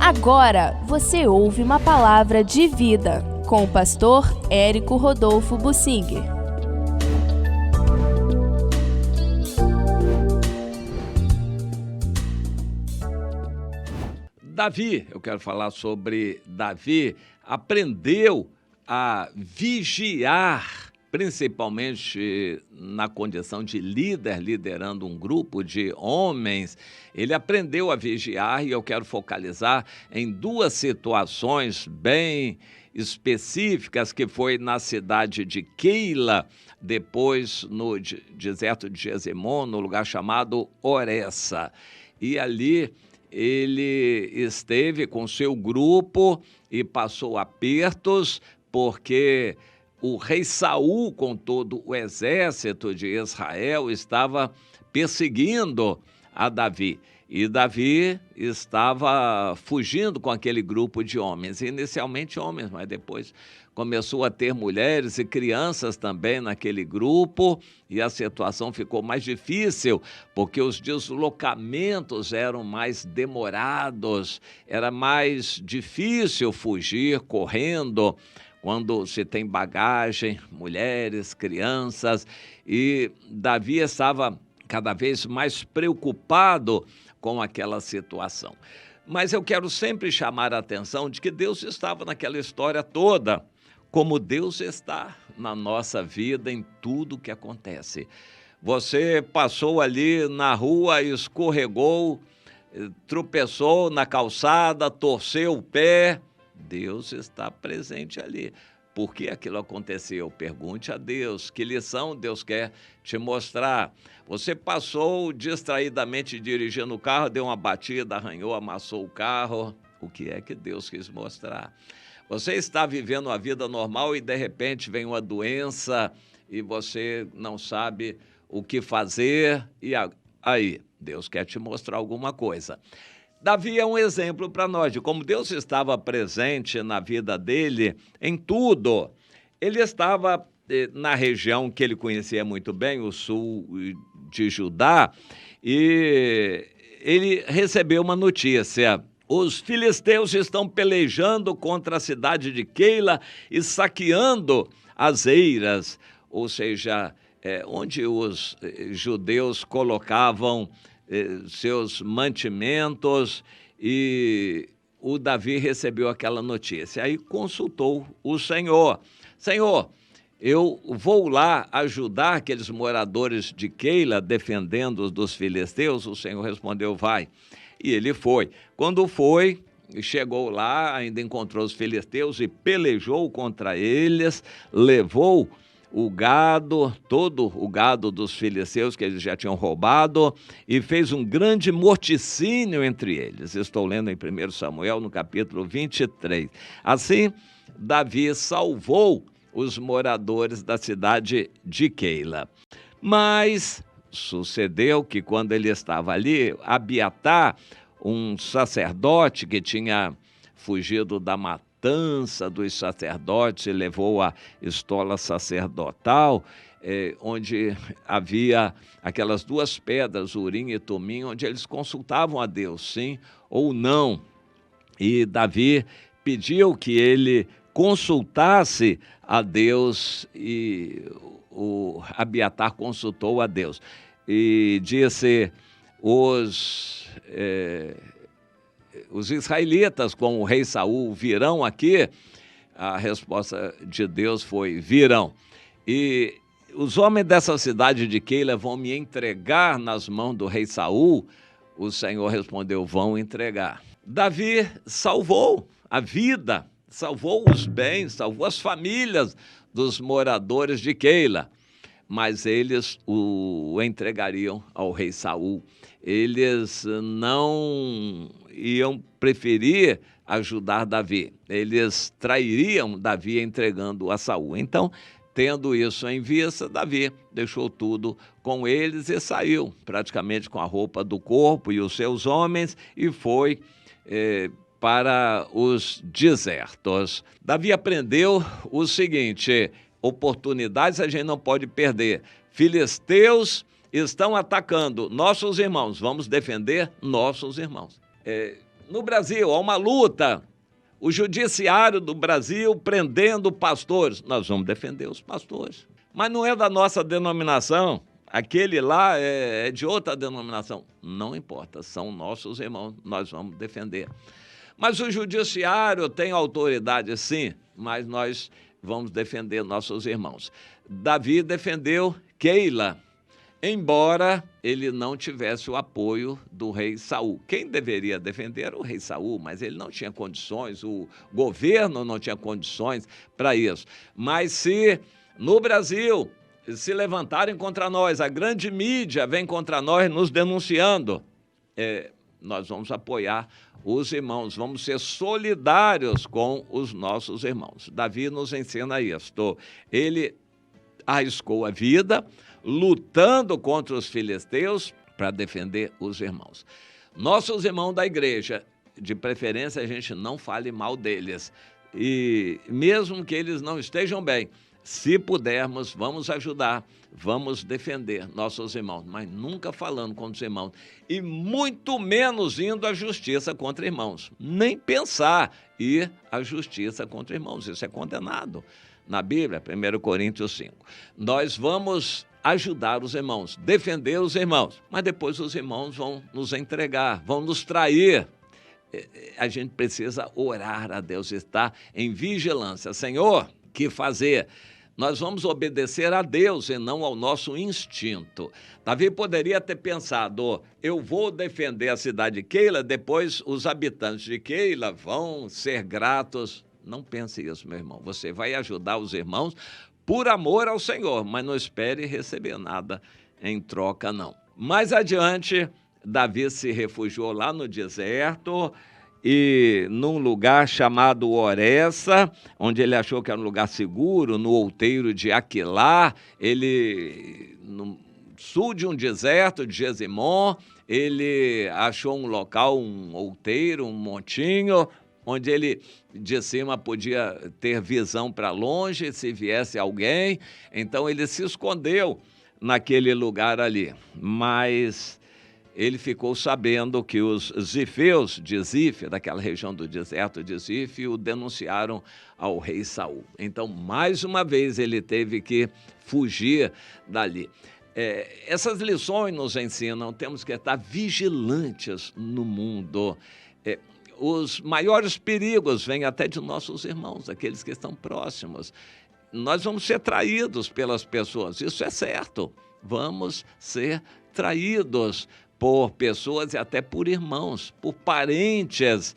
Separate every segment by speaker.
Speaker 1: Agora você ouve uma palavra de vida com o pastor Érico Rodolfo Bussinger.
Speaker 2: Davi, eu quero falar sobre Davi, aprendeu a vigiar, principalmente na condição de líder, liderando um grupo de homens. Ele aprendeu a vigiar e eu quero focalizar em duas situações bem específicas, que foi na cidade de Keila, depois no deserto de Jezimon, no lugar chamado Oressa. E ali ele esteve com seu grupo e passou apertos, porque o rei Saul, com todo o exército de Israel, estava perseguindo a Davi. E Davi estava fugindo com aquele grupo de homens, inicialmente homens, mas depois começou a ter mulheres e crianças também naquele grupo, e a situação ficou mais difícil, porque os deslocamentos eram mais demorados, era mais difícil fugir correndo quando se tem bagagem, mulheres, crianças, e Davi estava cada vez mais preocupado com aquela situação. Mas eu quero sempre chamar a atenção de que Deus estava naquela história toda, como Deus está na nossa vida em tudo que acontece. Você passou ali na rua, escorregou, tropeçou na calçada, torceu o pé, Deus está presente ali. Por que aquilo aconteceu? Pergunte a Deus. Que lição Deus quer te mostrar? Você passou distraidamente dirigindo o carro, deu uma batida, arranhou, amassou o carro. O que é que Deus quis mostrar? Você está vivendo uma vida normal e, de repente, vem uma doença e você não sabe o que fazer. E aí, Deus quer te mostrar alguma coisa. Davi é um exemplo para nós de como Deus estava presente na vida dele em tudo. Ele estava na região que ele conhecia muito bem, o sul de Judá, e ele recebeu uma notícia. Os filisteus estão pelejando contra a cidade de Keila e saqueando as eiras, ou seja, onde os judeus colocavam seus mantimentos, e o Davi recebeu aquela notícia. Aí consultou o Senhor. Senhor, eu vou lá ajudar aqueles moradores de Keila defendendo-os dos filisteus? O Senhor respondeu, vai. E ele foi. Quando foi, chegou lá, ainda encontrou os filisteus e pelejou contra eles, levou o gado, todo o gado dos filisteus que eles já tinham roubado, e fez um grande morticínio entre eles. Estou lendo em 1 Samuel, no capítulo 23. Assim, Davi salvou os moradores da cidade de Keila. Mas sucedeu que, quando ele estava ali, Abiatar, um sacerdote que tinha fugido da matança dos sacerdotes, e levou a estola sacerdotal, onde havia aquelas duas pedras, Urim e Tumim, onde eles consultavam a Deus, sim ou não. E Davi pediu que ele consultasse a Deus, e o Abiatar consultou a Deus. E disse, os israelitas com o rei Saul virão aqui? A resposta de Deus foi, virão. E os homens dessa cidade de Keila vão me entregar nas mãos do rei Saul? O Senhor respondeu, vão entregar. Davi salvou a vida, salvou os bens, salvou as famílias dos moradores de Keila, mas eles o entregariam ao rei Saul. Eles não iam preferir ajudar Davi, eles trairiam Davi entregando a Saul. Então, tendo isso em vista, Davi deixou tudo com eles e saiu praticamente com a roupa do corpo e os seus homens, e foi para os desertos. Davi aprendeu o seguinte: oportunidades a gente não pode perder. Filisteus estão atacando nossos irmãos, vamos defender nossos irmãos. no Brasil há uma luta, o judiciário do Brasil prendendo pastores. Nós vamos defender os pastores. Mas não é da nossa denominação, aquele lá é de outra denominação. Não importa, são nossos irmãos, nós vamos defender. Mas o judiciário tem autoridade, sim, mas nós vamos defender nossos irmãos. Davi defendeu Keila, embora ele não tivesse o apoio do rei Saul. Quem deveria defender era o rei Saul, mas ele não tinha condições, o governo não tinha condições para isso. Mas se no Brasil se levantarem contra nós, a grande mídia vem contra nós nos denunciando, nós vamos apoiar os irmãos, vamos ser solidários com os nossos irmãos. Davi nos ensina isto. Ele arriscou a vida, lutando contra os filisteus para defender os irmãos. Nossos irmãos da igreja, de preferência a gente não fale mal deles. E mesmo que eles não estejam bem, se pudermos, vamos ajudar, vamos defender nossos irmãos, mas nunca falando contra os irmãos e muito menos indo à justiça contra irmãos. Nem pensar ir à justiça contra irmãos, isso é condenado na Bíblia, 1 Coríntios 5. Nós vamos ajudar os irmãos, defender os irmãos, mas depois os irmãos vão nos entregar, vão nos trair. A gente precisa orar a Deus, estar em vigilância. Senhor, que fazer? Nós vamos obedecer a Deus e não ao nosso instinto. Davi poderia ter pensado, eu vou defender a cidade de Keila, depois os habitantes de Keila vão ser gratos. Não pense isso, meu irmão. Você vai ajudar os irmãos por amor ao Senhor, mas não espere receber nada em troca, não. Mais adiante, Davi se refugiou lá no deserto e num lugar chamado Oressa, onde ele achou que era um lugar seguro, no outeiro de Aquilá, ele, no sul de um deserto de Gesimon, ele achou um local, um outeiro, um montinho, onde ele de cima podia ter visão para longe, se viesse alguém. Então ele se escondeu naquele lugar ali, mas ele ficou sabendo que os zifeus de Zif, daquela região do deserto de Zif, o denunciaram ao rei Saul. Então, mais uma vez, ele teve que fugir dali. Essas lições nos ensinam, temos que estar vigilantes no mundo. Os maiores perigos vêm até de nossos irmãos, aqueles que estão próximos. Nós vamos ser traídos pelas pessoas, isso é certo. Vamos ser traídos por pessoas e até por irmãos, por parentes.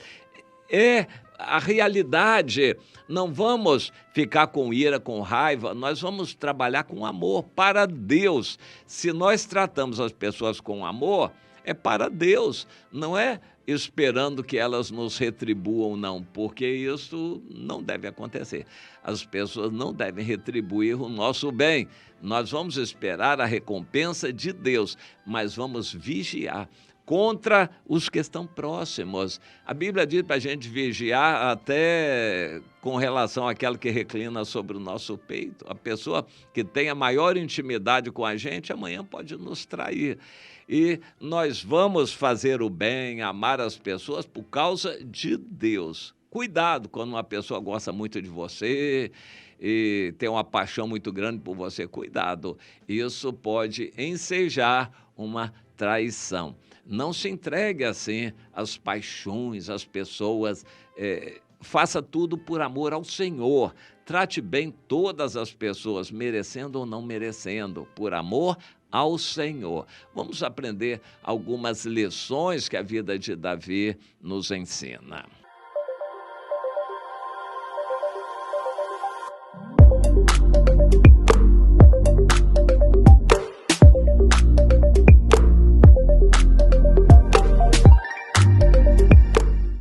Speaker 2: É a realidade. Não vamos ficar com ira, com raiva, nós vamos trabalhar com amor para Deus. Se nós tratamos as pessoas com amor, é para Deus, não é esperando que elas nos retribuam, não, porque isso não deve acontecer. As pessoas não devem retribuir o nosso bem. Nós vamos esperar a recompensa de Deus, mas vamos vigiar contra os que estão próximos. A Bíblia diz para a gente vigiar até com relação àquela que reclina sobre o nosso peito. A pessoa que tem a maior intimidade com a gente, amanhã pode nos trair. E nós vamos fazer o bem, amar as pessoas por causa de Deus. Cuidado quando uma pessoa gosta muito de você e tem uma paixão muito grande por você. Cuidado, isso pode ensejar uma traição. Não se entregue assim às paixões, às pessoas. Faça tudo por amor ao Senhor. Trate bem todas as pessoas, merecendo ou não merecendo, por amor ao Senhor. Vamos aprender algumas lições que a vida de Davi nos ensina.